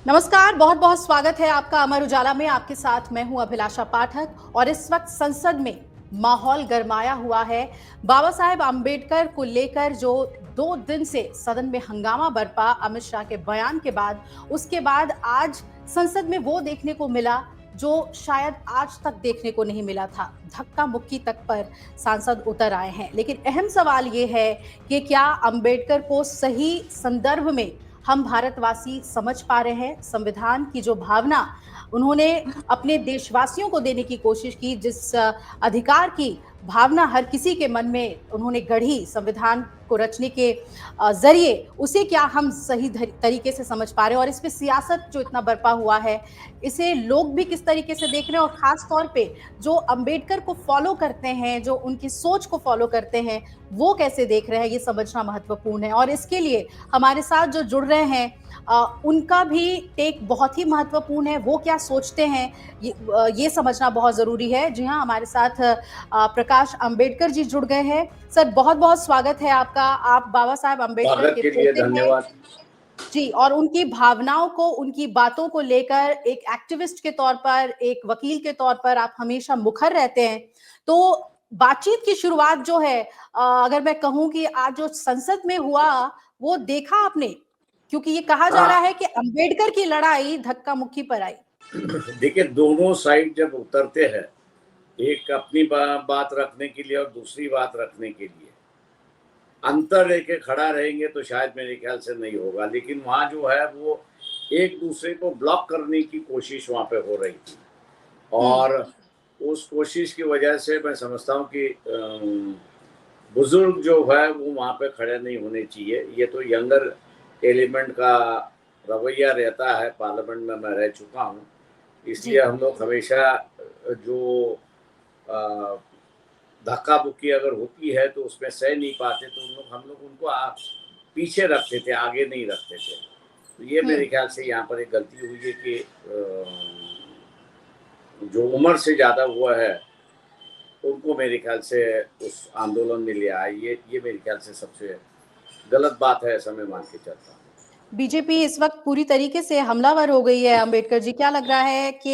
नमस्कार, बहुत बहुत स्वागत है आपका अमर उजाला में। आपके साथ मैं हूं अभिलाषा पाठक और इस वक्त संसद में माहौल गरमाया हुआ है। बाबा साहेब आम्बेडकर को लेकर जो 2 दिन से सदन में हंगामा बरपा अमित शाह के बयान के बाद, उसके बाद आज संसद में वो देखने को मिला जो शायद आज तक देखने को नहीं मिला था। धक्का मुक्की तक पर सांसद उतर आए हैं। लेकिन अहम सवाल ये है कि क्या अंबेडकर को सही संदर्भ में हम भारतवासी समझ पा रहे हैं? संविधान की जो भावना उन्होंने अपने देशवासियों को देने की कोशिश की, जिस अधिकार की भावना हर किसी के मन में उन्होंने गढ़ी संविधान को रचने के जरिए, उसे क्या हम सही तरीके से समझ पा रहे हैं? और इसमें सियासत जो इतना बरपा हुआ है, इसे लोग भी किस तरीके से देख रहे हैं? और खास तौर पे जो अंबेडकर को फॉलो करते हैं, जो उनकी सोच को फॉलो करते हैं, वो कैसे देख रहे हैं, ये समझना महत्वपूर्ण है। और इसके लिए हमारे साथ जो जुड़ रहे हैं उनका भी टेक बहुत ही महत्वपूर्ण है। वो क्या सोचते हैं, ये समझना बहुत जरूरी है। जी हाँ, हमारे साथ प्रकाश अंबेडकर जी जुड़ गए हैं। सर, बहुत बहुत स्वागत है आपका। आप बाबा साहेब अंबेडकर के लिए पोते हैं धन्यवाद जी, और उनकी भावनाओं को, उनकी बातों को लेकर एक एक्टिविस्ट के तौर पर, एक वकील के तौर पर आप हमेशा मुखर रहते हैं। तो बातचीत की शुरुआत जो है, अगर मैं कहूं कि आज जो संसद में हुआ, वो देखा आपने? क्योंकि ये कहा जा रहा है कि अंबेडकर की लड़ाई धक्का मुक्की पर आई। देखिए, दोनों साइड जब उतरते हैं, एक अपनी बात रखने के लिए और दूसरी बात रखने के लिए अंतर लेके खड़ा रहेंगे तो शायद मेरे ख्याल से नहीं होगा। लेकिन वहाँ जो है वो एक दूसरे को ब्लॉक करने की कोशिश वहाँ पे हो रही थी, और उस कोशिश की वजह से मैं समझता हूँ कि बुजुर्ग जो है वो वहाँ पे खड़े नहीं होने चाहिए। ये तो यंगर एलिमेंट का रवैया रहता है। पार्लियामेंट में मैं रह चुका हूँ, इसलिए हम लोग हमेशा जो धक्का बुक्की अगर होती है तो उसमें सह नहीं पाते, तो हम लोग उनको पीछे रखते थे, आगे नहीं रखते थे। तो ये मेरे ख्याल से यहाँ पर एक गलती हुई है कि जो उम्र से ज़्यादा हुआ है उनको मेरे ख्याल से उस आंदोलन में लिया है। ये मेरे ख्याल से सबसे गलत बात है, ऐसा मैं मान के चलता हूँ। बीजेपी इस वक्त पूरी तरीके से हमलावर हो गई है अंबेडकर जी। क्या लग रहा है कि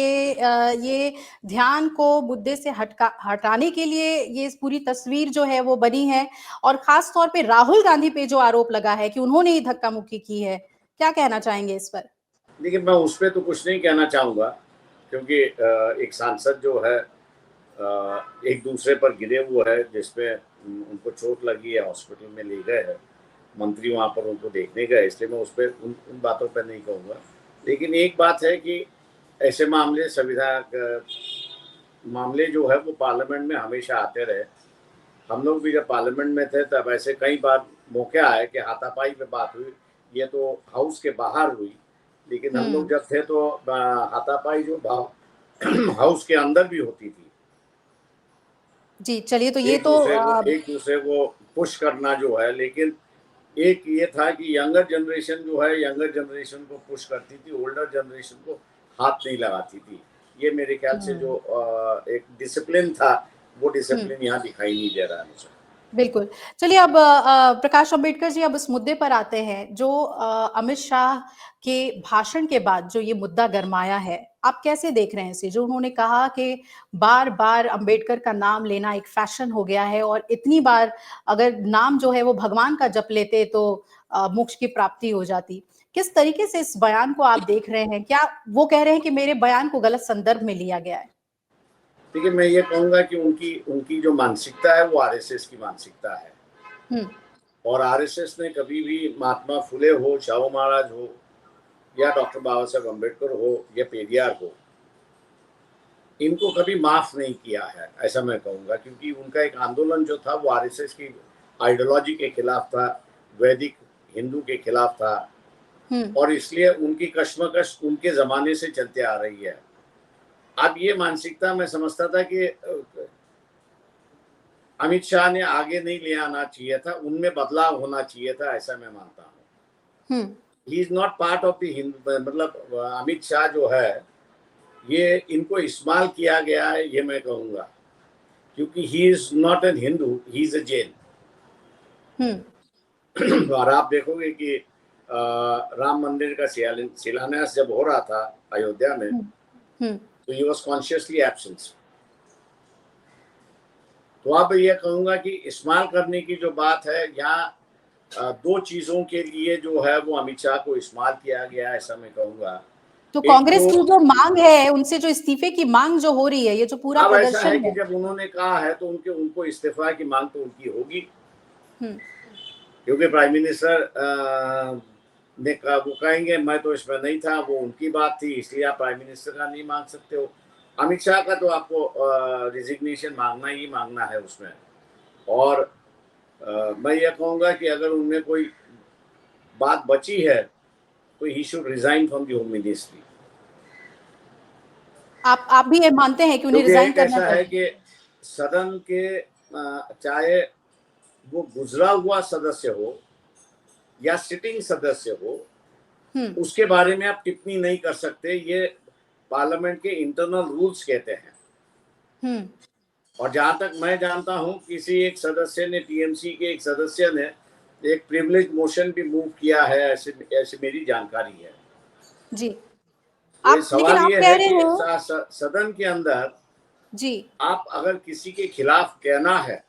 ये ध्यान को मुद्दे से हटाने के लिए ये पूरी तस्वीर जो है वो बनी है? और खास तौर पे राहुल गांधी पे जो आरोप लगा है कि उन्होंने ही धक्का मुक्की की है, क्या कहना चाहेंगे इस पर? देखिए, मैं उस पर तो कुछ नहीं कहना चाहूँगा, क्योंकि एक सांसद जो है एक दूसरे पर गिरे हुए है, जिसमें उनको चोट लगी है, हॉस्पिटल में ले गए हैं, मंत्री वहाँ पर उनको देखने गए, इसलिए मैं उस पर उन बातों पर नहीं कहूँगा। लेकिन एक बात है कि ऐसे मामले, संविधान मामले जो है वो पार्लियामेंट में हमेशा आते रहे। हम लोग भी जब पार्लियामेंट में थे तब ऐसे कई बार मौके आए कि हाथापाई पे बात हुई। ये तो हाउस के बाहर हुई, लेकिन हम लोग जब थे तो हाथापाई जो हाउस के अंदर भी होती थी। जी, चलिए, तो ये तो एक दूसरे को पुश करना जो है। लेकिन एक ये था कि यंगर जनरेशन जो है, यंगर जनरेशन को पुश करती थी, ओल्डर जनरेशन को हाथ नहीं लगाती थी। ये मेरे ख्याल से जो एक डिसिप्लिन था, वो डिसिप्लिन यहाँ दिखाई नहीं दे रहा है मुझे। बिल्कुल। चलिए, अब प्रकाश अंबेडकर जी, अब इस मुद्दे पर आते हैं जो अमित शाह के भाषण के बाद जो ये मुद्दा गरमाया है। आप कैसे देख रहे हैं इसे? जो उन्होंने कहा कि बार-बार अंबेडकर का नाम लेना एक फैशन हो गया है, और इतनी बार अगर नाम जो है वो भगवान का जप लेते तो मोक्ष की प्राप्ति हो जाती। किस तरीके से इस बयान को आप देख रहे हैं? क्या वो कह रहे हैं कि मेरे बयान को गलत संदर्भ में लिया गया है? देखिए, मैं ये कहूँगा कि उनकी जो मानसिकता है वो आरएसएस की मानसिकता है। और आरएसएस ने कभी भी महात्मा फुले हो, शाहू महाराज हो, या डॉक्टर बाबा साहेब अम्बेडकर हो, या पेरियार हो, इनको कभी माफ नहीं किया है, ऐसा मैं कहूँगा। क्योंकि उनका एक आंदोलन जो था वो आरएसएस की आइडियोलॉजी के खिलाफ था, वैदिक हिंदू के खिलाफ था, और इसलिए उनकी कश्मकश उनके ज़माने से चलते आ रही है। अब ये मानसिकता मैं समझता था कि अमित शाह ने आगे नहीं ले आना चाहिए था, उनमें बदलाव होना चाहिए था, ऐसा मैं मानता हूँ। He is not part of the Hindu, मतलब अमित शाह जो है, ये इनको इस्तेमाल किया गया है, ये मैं कहूँगा। क्योंकि he is not an Hindu, he is a Jain. और आप देखोगे कि राम मंदिर का शिलान्यास जब हो रहा था अयोध्या में, तो ही वॉज कॉन्शियसली एब्सेंट। तो अब ये कहूंगा कि इस्तेमाल करने की जो बात है, यहाँ दो चीजों के लिए जो है वो अमित शाह को इस्तेमाल किया गया, ऐसा मैं कहूंगा। तो कांग्रेस की जो मांग है, उनसे जो इस्तीफे की मांग जो हो रही है, ये जो पूरा अब ऐसा प्रदर्शन है कि जब उन्होंने कहा है तो उनको इस्तीफा की मांग तो उनकी होगी, क्योंकि प्राइम मिनिस्टर ने कहा, वो कहेंगे मैं तो इसमें नहीं था, वो उनकी बात थी, इसलिए आप प्राइम मिनिस्टर का नहीं मांग सकते हो। अमित शाह का तो आपको रिजिग्नेशन मांगना ही मांगना है उसमें। और मैं ये कहूँगा कि अगर उनमें कोई बात बची है तो he should resign from the home ministry. आप भी ये मानते हैं कि उन्हें रिजाइन करना चाहिए? ऐसा है कि सदन के चाहे वो गुजरा हुआ सदस्य हो या सिटिंग सदस्य हो, उसके बारे में आप टिप्पणी नहीं कर सकते, ये पार्लियामेंट के इंटरनल रूल्स कहते हैं। और जहां तक मैं जानता हूं, किसी एक सदस्य ने, टीएमसी के एक सदस्य ने एक प्रिविलेज मोशन भी मूव किया है, ऐसे मेरी जानकारी है जी। तो सवाल ये है कि सदन के अंदर जी आप अगर किसी के खिलाफ कहना है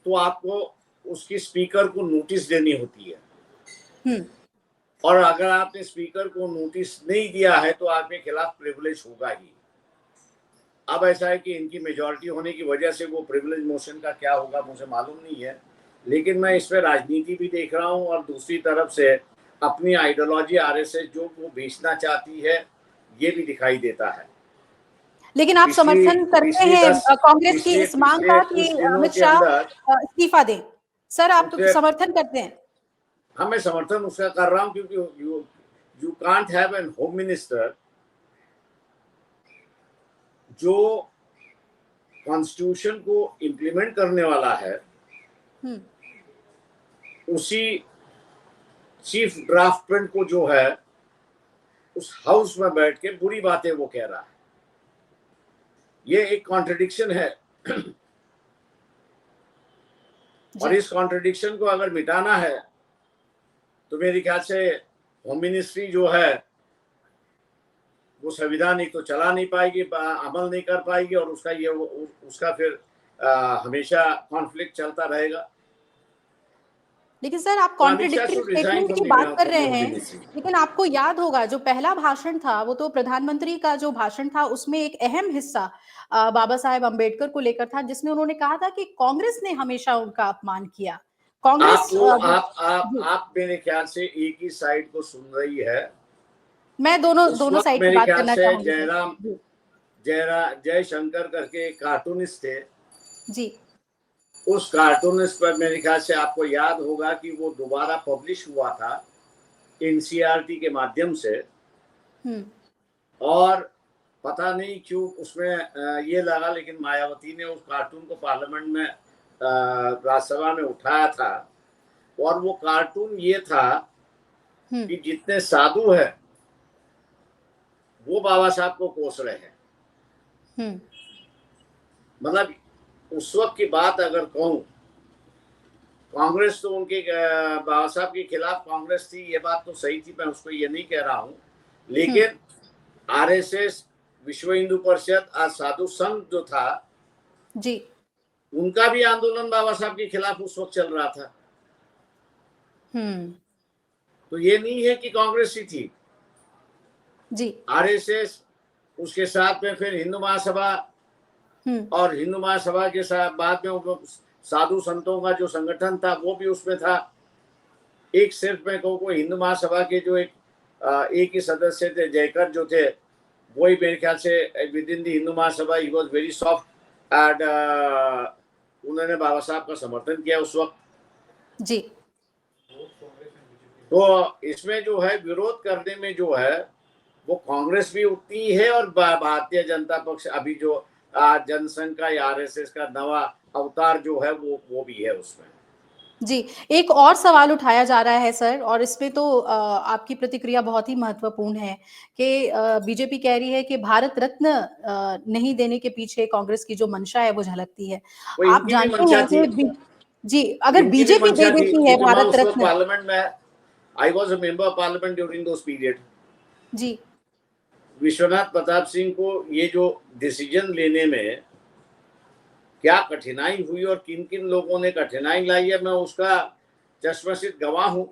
तो आपको उसकी स्पीकर को नोटिस देनी होती है, और अगर आपने स्पीकर को नोटिस नहीं दिया है तो आपके खिलाफ प्रिविलेज होगा ही। अब ऐसा है कि इनकी मेजॉरिटी होने की वजह से वो प्रिविलेज मोशन का क्या होगा मुझे मालूम नहीं है, लेकिन मैं इसमें राजनीति भी देख रहा हूँ और दूसरी तरफ से अपनी आइडियोलॉजी आरएसएस जो वो बेचना चाहती है ये भी दिखाई देता है। लेकिन आप समर्थन करते हैं कांग्रेस की इस मांग का कि अमित शाह इस्तीफा दें? सर, आप तो समर्थन करते हैं? हाँ, मैं समर्थन उसका कर रहा हूँ, क्योंकि you can't have an home minister जो कॉन्स्टिट्यूशन को इम्प्लीमेंट करने वाला है, उसी चीफ ड्राफ्टमैन को जो है उस हाउस में बैठ के बुरी बातें वो कह रहा है। ये एक कॉन्ट्रडिक्शन है और इस कॉन्ट्रडिक्शन को अगर मिटाना है तो मेरे ख्याल से होम मिनिस्ट्री जो है वो संविधान एक तो चला नहीं पाएगी, अमल नहीं कर पाएगी, और उसका फिर हमेशा कॉन्फ्लिक्ट चलता रहेगा। लेकिन सर, आप कॉन्ट्रडिक्टरी स्टेटमेंट की बात कर रहे हैं, लेकिन आपको याद होगा जो पहला भाषण था वो तो प्रधानमंत्री का जो भाषण था उसमें एक अहम हिस्सा बाबा साहेब अम्बेडकर को लेकर था, जिसमें उन्होंने कहा था कि कांग्रेस ने हमेशा उनका अपमान किया। कांग्रेस आप मेरे ख्याल से एक ही साइड को सुन रही है। मैं दोनों साइड की बात करना चाहूंगी। जयशंकर करके एक कार्टूनिस्ट थे जी, उस कार्टूनिस्ट पर मेरे ख्याल से आपको याद होगा कि वो दोबारा पब्लिश हुआ था एनसीईआरटी के माध्यम से, और पता नहीं क्यों उसमें ये लगा, लेकिन मायावती ने उस कार्टून को पार्लियामेंट में राज्यसभा में उठाया था, और वो कार्टून ये था कि जितने साधु है वो बाबा साहब को कोस रहे हैं। मतलब उस वक्त की बात अगर कहूं, कांग्रेस तो उनके बाबा साहब के खिलाफ कांग्रेस थी, ये बात तो सही थी, मैं उसको ये नहीं कह रहा हूं, लेकिन आरएसएस, विश्व हिंदू परिषद और साधु संघ जो था जी, उनका भी आंदोलन बाबा साहब के खिलाफ उस वक्त चल रहा था। तो ये नहीं है कि कांग्रेस ही थी जी, आरएसएस, उसके साथ में फिर हिंदू महासभा, और हिंदू महासभा के साथ बाद में साधु संतों का जो संगठन था वो भी उसमें था। एक सिर्फ मैं कहूँ कोई हिंदू महासभा के जो एक ही सदस्य थे, जयकर जो थे, वही मेरे ख्याल से with in the Hindu Mahasabha he was very soft, and उन्होंने बाबा साहब का समर्थन किया उस वक्त जी। तो इसमें जो है विरोध करने में जो है वो कांग्रेस भी उतनी ही है, और भारतीय जनता पक्ष अभी जो जनसंघ का या आरएसएस का नवा अवतार जो है वो भी है उसमें। जी, एक और सवाल उठाया जा रहा है सर, और इसमें तो आपकी प्रतिक्रिया बहुत ही महत्वपूर्ण है कि बीजेपी कह रही है कि भारत रत्न नहीं देने के पीछे कांग्रेस की जो मंशा है वो झलकती है। आप जानते हैं कि जी, अगर बीजेपी दे देती है भारत रत्न, पार्लियामेंट में I was a member of parliament during those period. जी विश्वनाथ प्रताप सिंह को ये जो डिसीजन लेने में क्या कठिनाई हुई और किन किन लोगों ने कठिनाई लाई है, मैं उसका चश्मदीद गवाह हूं।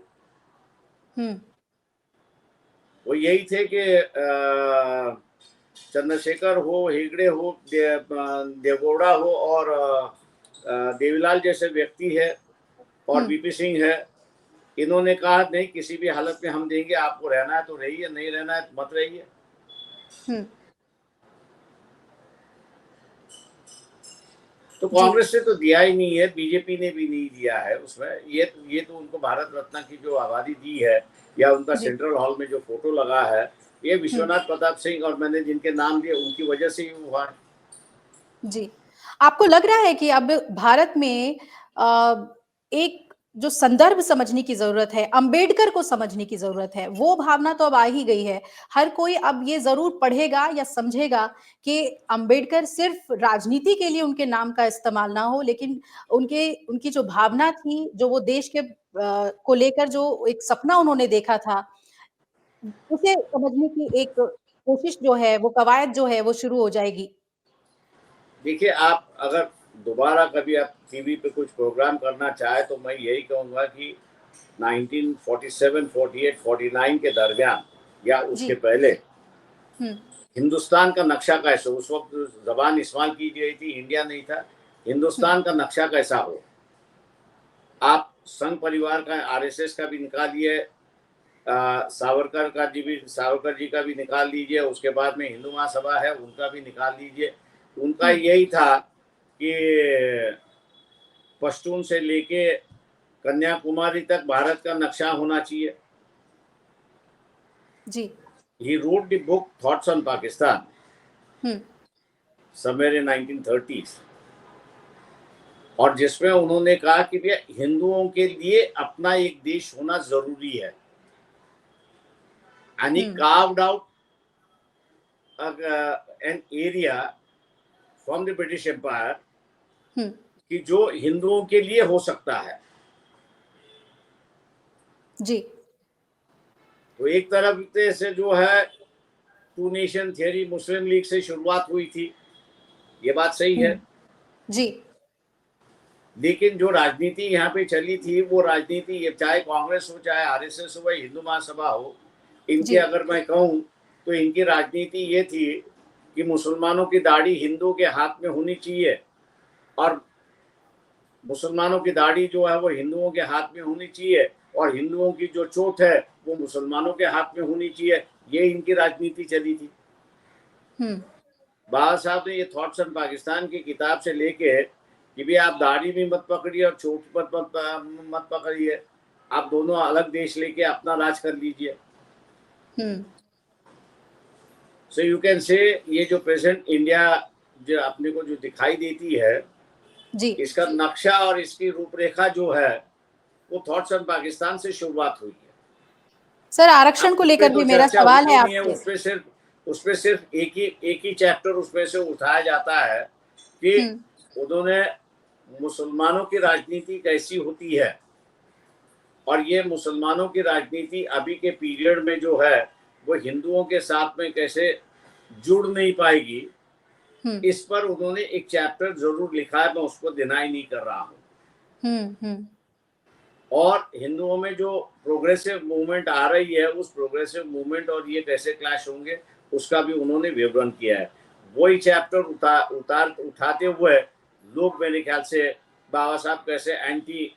वो यही थे कि चंद्रशेखर हो, हेगड़े हो, देवगौड़ा हो और देवीलाल जैसे व्यक्ति है और वीपी सिंह है, इन्होंने कहा नहीं किसी भी हालत में हम देंगे, आपको रहना है तो रहिए, नहीं रहना है तो मत रहिए। तो कांग्रेस ने तो दिया ही नहीं है, बीजेपी ने भी नहीं दिया है उसमें। ये तो उनको भारत रत्न की जो आबादी दी है या उनका सेंट्रल हॉल में जो फोटो लगा है, ये विश्वनाथ प्रताप सिंह और मैंने जिनके नाम दिए उनकी वजह से ही हुआ है। जी, आपको लग रहा है कि अब भारत में एक जो संदर्भ समझने की जरूरत है, अंबेडकर को समझने की जरूरत है, वो भावना तो अब आ ही गई है। हर कोई अब ये जरूर पढ़ेगा या समझेगा कि अंबेडकर सिर्फ राजनीति के लिए उनके नाम का इस्तेमाल ना हो, लेकिन उनकी जो भावना थी, जो वो देश के को लेकर जो एक सपना उन्होंने देखा था, उसे समझने की एक कोशिश जो है, वो कवायद जो है, वो शुरू हो जाएगी। देखिए, आप अगर दोबारा कभी आप टीवी पे कुछ प्रोग्राम करना चाहे तो मैं यही कहूँगा कि 1947, 48, 49 के दरमियान या उसके पहले हिंदुस्तान का नक्शा कैसे, उस वक्त जबान इस्तेमाल की गई थी, इंडिया नहीं था, हिंदुस्तान का नक्शा कैसा हो। आप संघ परिवार का, आरएसएस का भी निकालिए, सावरकर जी का भी निकाल लीजिए, उसके बाद में हिंदू महासभा है उनका भी निकाल लीजिए। उनका यही था कि पश्तून से लेके कन्याकुमारी तक भारत का नक्शा होना चाहिए। जी। He wrote the book Thoughts on Pakistan somewhere in 1930s, और जिसमें उन्होंने कहा कि भैया हिंदुओं के लिए अपना एक देश होना जरूरी है। And he carved out an area from the British Empire कि जो हिंदुओं के लिए हो सकता है। जी। तो एक तरफ से जो है two nation theory Muslim League से शुरुआत हुई थी, ये बात सही है जी। लेकिन जो राजनीति यहाँ पे चली थी, वो राजनीति, ये चाहे कांग्रेस हो, चाहे आरएसएस हो, हिंदू महासभा हो, इनकी अगर मैं कहूँ तो इनकी राजनीति ये थी कि मुसलमानों की दाढ़ी हिंदुओं के हाथ में होनी चाहिए और मुसलमानों की दाढ़ी जो है वो हिंदुओं के हाथ में होनी चाहिए और हिंदुओं की जो चोट है वो मुसलमानों के हाथ में होनी चाहिए। ये इनकी राजनीति चली थी। बाबा साहब ने ये थॉट्स ऑन पाकिस्तान की किताब से लेके कि भी आप दाढ़ी भी मत पकड़िए और चोट मत पकड़िए, आप दोनों अलग देश लेके अपना राज कर लीजिए। सो यू कैन से ये जो प्रेजेंट इंडिया जो अपने को जो दिखाई देती है जी, इसका नक्शा और इसकी रूपरेखा जो है वो थॉट्स ऑन पाकिस्तान से शुरुआत हुई है। सर, आरक्षण को लेकर भी मेरा सवाल है आपसे। उसपे सिर्फ एक ही चैप्टर उसमें से उठाया जाता है कि उन्होंने मुसलमानों की राजनीति कैसी होती है और ये मुसलमानों की राजनीति अभी के पीरियड में जो है वो हिंदुओं के साथ में कैसे जुड़ नहीं पाएगी, इस पर उन्होंने एक चैप्टर जरूर लिखा है, मैं उसको डिनाई नहीं कर रहा हूँ। और हिंदुओं में जो प्रोग्रेसिव मूवमेंट आ रही है, उस प्रोग्रेसिव मूवमेंट और ये कैसे क्लैश होंगे उसका भी उन्होंने विवरण किया है। वही चैप्टर उठाते हुए लोग मेरे ख्याल से बाबा साहब कैसे एंटी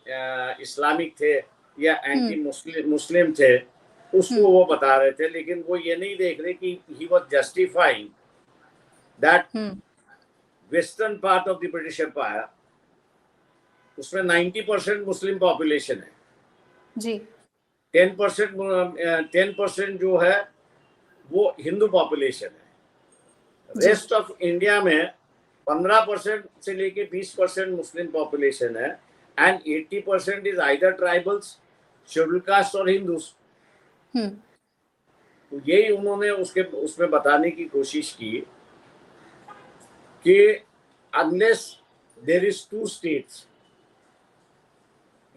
इस्लामिक थे या एंटी मुस्लिम थे उसको वो बता रहे थे, लेकिन वो ये नहीं देख रहे कि he was justifying that western part of the British empire, उसमें 90% मुस्लिम पॉपुलेशन है जी, 10% जो है वो हिंदू पॉपुलेशन है। रेस्ट ऑफ इंडिया में 15% से लेके 20% मुस्लिम पॉपुलेशन है and 80% is either tribals, schedule caste और हिंदूज। तो यही उन्होंने उसमें बताने की कोशिश की कि unless there is two states,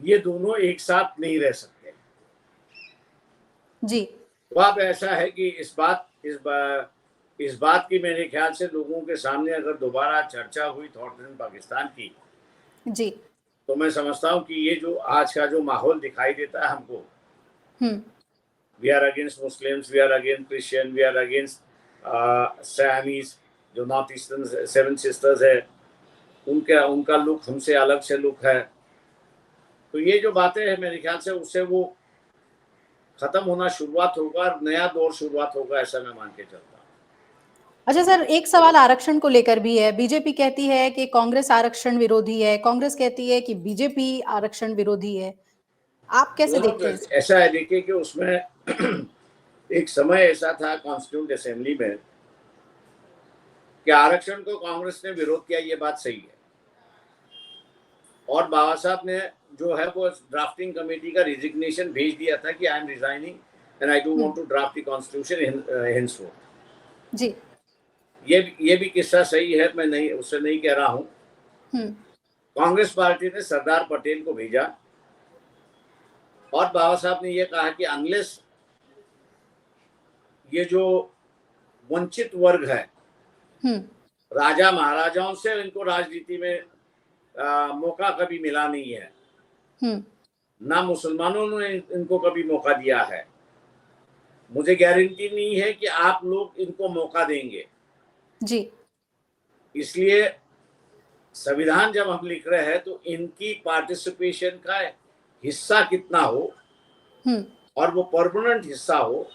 ये दोनों एक साथ नहीं रह सकते। जी। तो अब ऐसा है कि इस बात की मेरे ख्याल से लोगों के सामने अगर दोबारा चर्चा हुई थॉट इन पाकिस्तान की, जी। तो मैं समझता हूँ कि ये जो आज का जो माहौल दिखाई देता है हमको, hmm. We are against Muslims, we are against Christian, we are against सैमीज, जो नॉर्थ ईस्टर्न सेवन सिस्टर्स है, उनका उनका लुक हमसे अलग से लुक है। तो ये जो बातें हैं मेरे ख्याल से उससे वो खत्म होना शुरुआत होगा और नया दौर शुरुआत होगा, ऐसा मैं मान के चलता हूँ। अच्छा सर, एक सवाल आरक्षण को लेकर भी है। बीजेपी कहती है कि कांग्रेस आरक्षण विरोधी है, कांग्रेस कहती है कि बीजेपी आरक्षण विरोधी है। आप कैसे दोनों देखते हैं इसको? ऐसा है, देखिए कि उसमें एक समय ऐसा था कॉन्स्टिट्यूंट असेंबली में कि आरक्षण को कांग्रेस ने विरोध किया, ये बात सही है। और बाबा साहब ने जो है वो ड्राफ्टिंग कमेटी का रिजिग्नेशन भेज दिया था कि I am resigning and I don't want to draft the constitution henceforth. जी। ये भी किस्सा सही है, मैं नहीं उससे नहीं कह रहा हूँ। हम्म। कांग्रेस पार्टी ने सरदार पटेल को भेजा और बाबा साहब ने ये कहा कि अनलेस ये जो वंचित वर्ग है, राजा महाराजाओं से इनको राजनीति में मौका कभी मिला नहीं है, ना मुसलमानों ने इनको कभी मौका दिया है, मुझे गारंटी नहीं है कि आप लोग इनको मौका देंगे। जी। इसलिए संविधान जब हम लिख रहे हैं तो इनकी पार्टिसिपेशन का हिस्सा कितना हो और वो परमानेंट हिस्सा हो,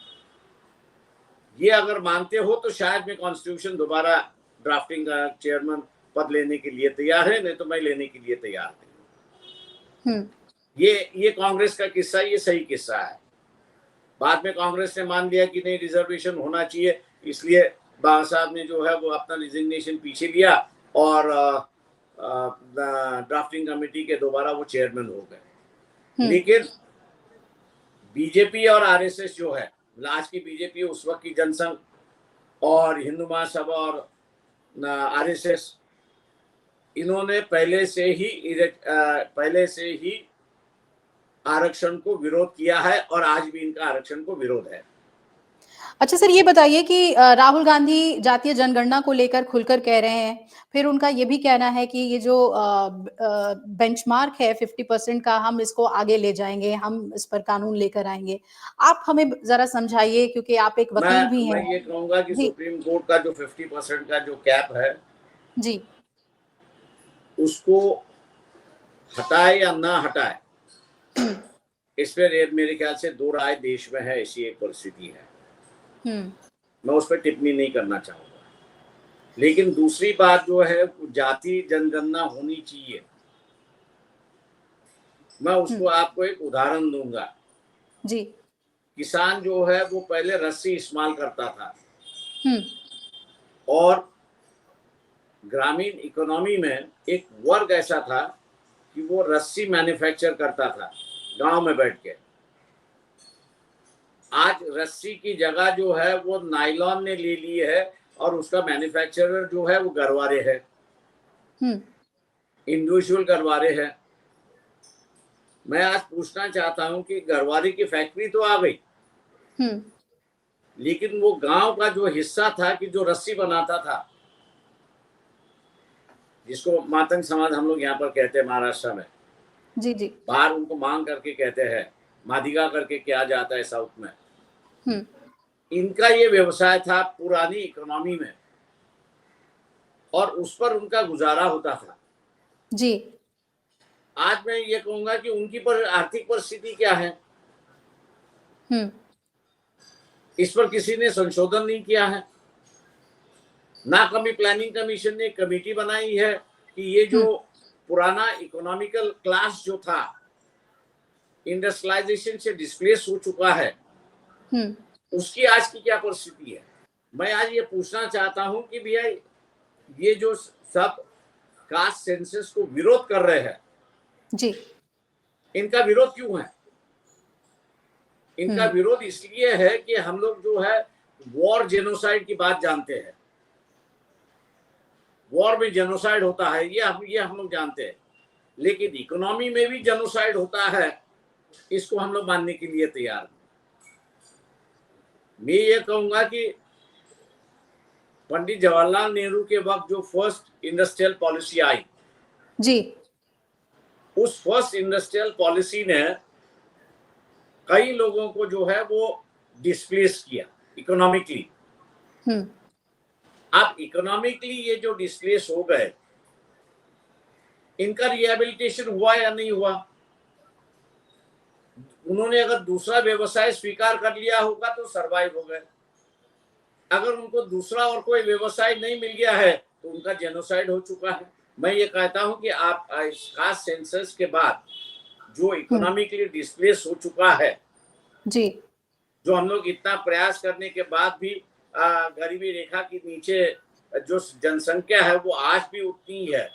ये अगर मानते हो तो शायद मैं कॉन्स्टिट्यूशन दोबारा ड्राफ्टिंग का चेयरमैन पद लेने के लिए तैयार है, नहीं तो मैं लेने के लिए तैयार नहीं। ये कांग्रेस का किस्सा, ये सही किस्सा है। बाद में कांग्रेस ने मान लिया कि नहीं रिजर्वेशन होना चाहिए, इसलिए बाबा साहब ने जो है वो अपना रिजिग्नेशन पीछे लिया और ड्राफ्टिंग कमेटी के दोबारा वो चेयरमैन हो गए। लेकिन बीजेपी और आरएसएस जो है, आज की बीजेपी उस वक्त की जनसंघ और हिंदू महासभा और आरएसएस, इन्होंने पहले से ही आरक्षण को विरोध किया है और आज भी इनका आरक्षण को विरोध है। अच्छा सर, ये बताइए कि राहुल गांधी जातीय जनगणना को लेकर खुलकर कह रहे हैं, फिर उनका ये भी कहना है कि ये जो बेंचमार्क है 50% का, हम इसको आगे ले जाएंगे, हम इस पर कानून लेकर आएंगे। आप हमें जरा समझाइए, क्योंकि आप एक वकील भी हैं। मैं ये कहूंगा कि सुप्रीम कोर्ट का जो 50% का जो कैप है जी, उसको हटाए या ना हटाए, इस पर मेरे ख्याल से दो राय देश में है, ऐसी एक परिस्थिति है। मैं उस पर टिप्पणी नहीं करना चाहूंगा। लेकिन दूसरी बात जो है, जाति जनगणना होनी चाहिए। मैं उसको आपको एक उदाहरण दूंगा। जी। किसान जो है वो पहले रस्सी इस्तेमाल करता था और ग्रामीण इकोनॉमी में एक वर्ग ऐसा था कि वो रस्सी मैन्युफैक्चर करता था गांव में बैठ के। आज रस्सी की जगह जो है वो नायलॉन ने ले ली है और उसका मैन्युफैक्चरर जो है वो गरवारे है, इंडिविजुअल गरवारे है। मैं आज पूछना चाहता हूं कि गरवारे की फैक्ट्री तो आ गई, लेकिन वो गांव का जो हिस्सा था कि जो रस्सी बनाता था, जिसको मातंग समाज हम लोग यहाँ पर कहते हैं महाराष्ट्र में, जी जी, बाहर उनको मांग करके कहते हैं, मादिगा करके क्या जाता है साउथ में। इनका ये व्यवसाय था पुरानी इकोनॉमी में और उस पर उनका गुजारा होता था। जी। आज मैं ये कहूंगा कि उनकी पर आर्थिक परिस्थिति क्या है, इस पर किसी ने संशोधन नहीं किया है। ना कभी प्लानिंग कमीशन ने कमेटी बनाई है कि ये जो पुराना इकोनॉमिकल क्लास जो था इंडस्ट्रियलाइजेशन से डिस्प्लेस हो चुका है, उसकी आज की क्या परिस्थिति है। मैं आज ये पूछना चाहता हूं कि भैया ये जो सब कास्ट सेंसस को विरोध कर रहे हैं जी, इनका विरोध क्यों है? इनका विरोध इसलिए है कि हम लोग जो है वॉर जेनोसाइड की बात जानते हैं। वॉर में जेनोसाइड होता है, ये हम लोग जानते हैं, लेकिन इकोनॉमी में भी जेनोसाइड होता है, इसको हम लोग मानने के लिए तैयार हैं। मैं ये कहूंगा कि पंडित जवाहरलाल नेहरू के वक्त जो फर्स्ट इंडस्ट्रियल पॉलिसी आई जी, उस फर्स्ट इंडस्ट्रियल पॉलिसी ने कई लोगों को जो है वो डिस्प्लेस किया इकोनॉमिकली। हम्म, अब इकोनॉमिकली ये जो डिस्प्लेस हो गए, इनका रिहेबिलिटेशन हुआ या नहीं हुआ? उन्होंने अगर दूसरा व्यवसाय स्वीकार कर लिया होगा तो सरवाइव हो गए। अगर उनको दूसरा और कोई व्यवसाय नहीं मिल गया है तो उनका जेनोसाइड हो चुका है। मैं ये कहता हूं कि आप कास्ट सेंसस के बाद जो इकोनॉमिकली डिस्प्लेस हो चुका है, जी, जो हम लोग इतना प्रयास करने के बाद भी गरीबी रेखा के नीचे जो जनसंख्या है वो आज भी उतनी ही है,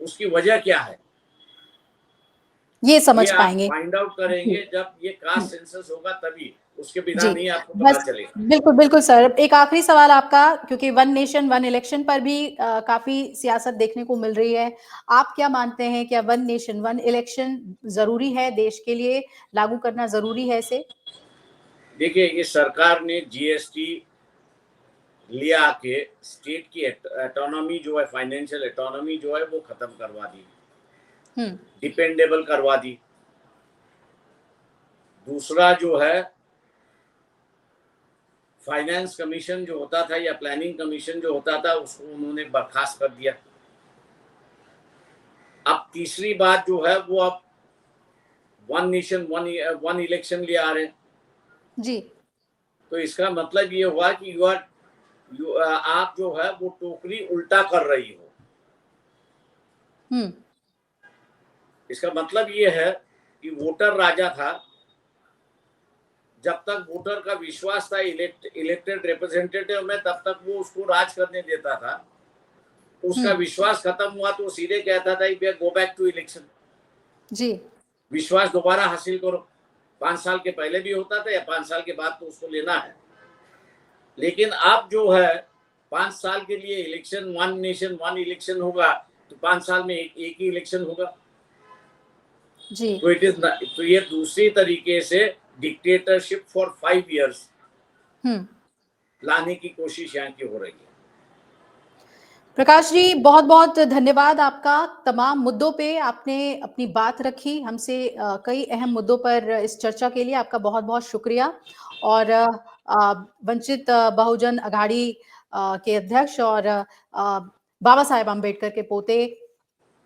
उसकी वजह क्या है ये समझ ये आप पाएंगे। फाइंड आउट करेंगे जब ये कास्ट सेंसस होगा, तभी उसके बिना जी, नहीं आपको बस पता चलेगा। बिल्कुल, बिल्कुल सर। एक आखिरी सवाल आपका, क्योंकि वन नेशन वन इलेक्शन पर भी काफ़ी सियासत देखने को मिल रही है। आप क्या मानते हैं, क्या वन नेशन वन इलेक्शन ज़रूरी है देश के लिए, लागू करना ज़रूरी है इसे? देखिए, इस सरकार ने जीएसटी लिया के स्टेट की ऑटोनॉमी जो है, फाइनेंशियल ऑटोनॉमी जो है वो खत्म करवा दी, डिपेंडेबल करवा दी। दूसरा जो है फाइनेंस कमीशन जो होता था या प्लानिंग कमीशन जो होता था उसको उन्होंने बर्खास्त कर दिया। अब तीसरी बात जो है वो अब वन नेशन वन इलेक्शन ले आ रहे हैं। जी, तो इसका मतलब ये हुआ कि आप जो है वो टोकरी उल्टा कर रही हो। इसका मतलब ये है कि वोटर राजा था। जब तक वोटर का विश्वास था इलेक्टेड रिप्रेजेंटेटिव में, तब तक वो उसको राज करने देता था। उसका विश्वास खत्म हुआ तो सीधे कहता था गो बैक टू इलेक्शन। जी, विश्वास दोबारा हासिल करो। 5 साल के पहले भी होता था या 5 साल के बाद तो उसको लेना है। लेकिन अब जो है 5 साल के लिए election, one nation one election होगा तो 5 साल में एक ही इलेक्शन होगा। जी, तो ये दूसरी तरीके से डिक्टेटरशिप फॉर 5 इयर्स लाने की कोशिश यहाँ की हो रही है। प्रकाश जी, बहुत बहुत धन्यवाद आपका। तमाम मुद्दों पे आपने अपनी बात रखी हमसे, कई अहम मुद्दों पर इस चर्चा के लिए आपका बहुत बहुत शुक्रिया। और वंचित बहुजन अघाड़ी के अध्यक्ष और बाबा साहेब अम्बेडकर के पोते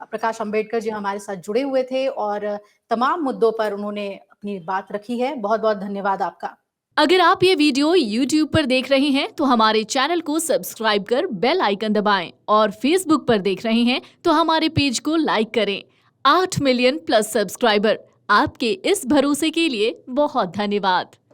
प्रकाश अम्बेडकर जी हमारे साथ जुड़े हुए थे और तमाम मुद्दों पर उन्होंने अपनी बात रखी है। बहुत बहुत धन्यवाद आपका। अगर आप ये वीडियो YouTube पर देख रहे हैं तो हमारे चैनल को सब्सक्राइब कर बेल आइकन दबाएं और Facebook पर देख रहे हैं तो हमारे पेज को लाइक करें। 8 मिलियन प्लस सब्सक्राइबर, आपके इस भरोसे के लिए बहुत धन्यवाद।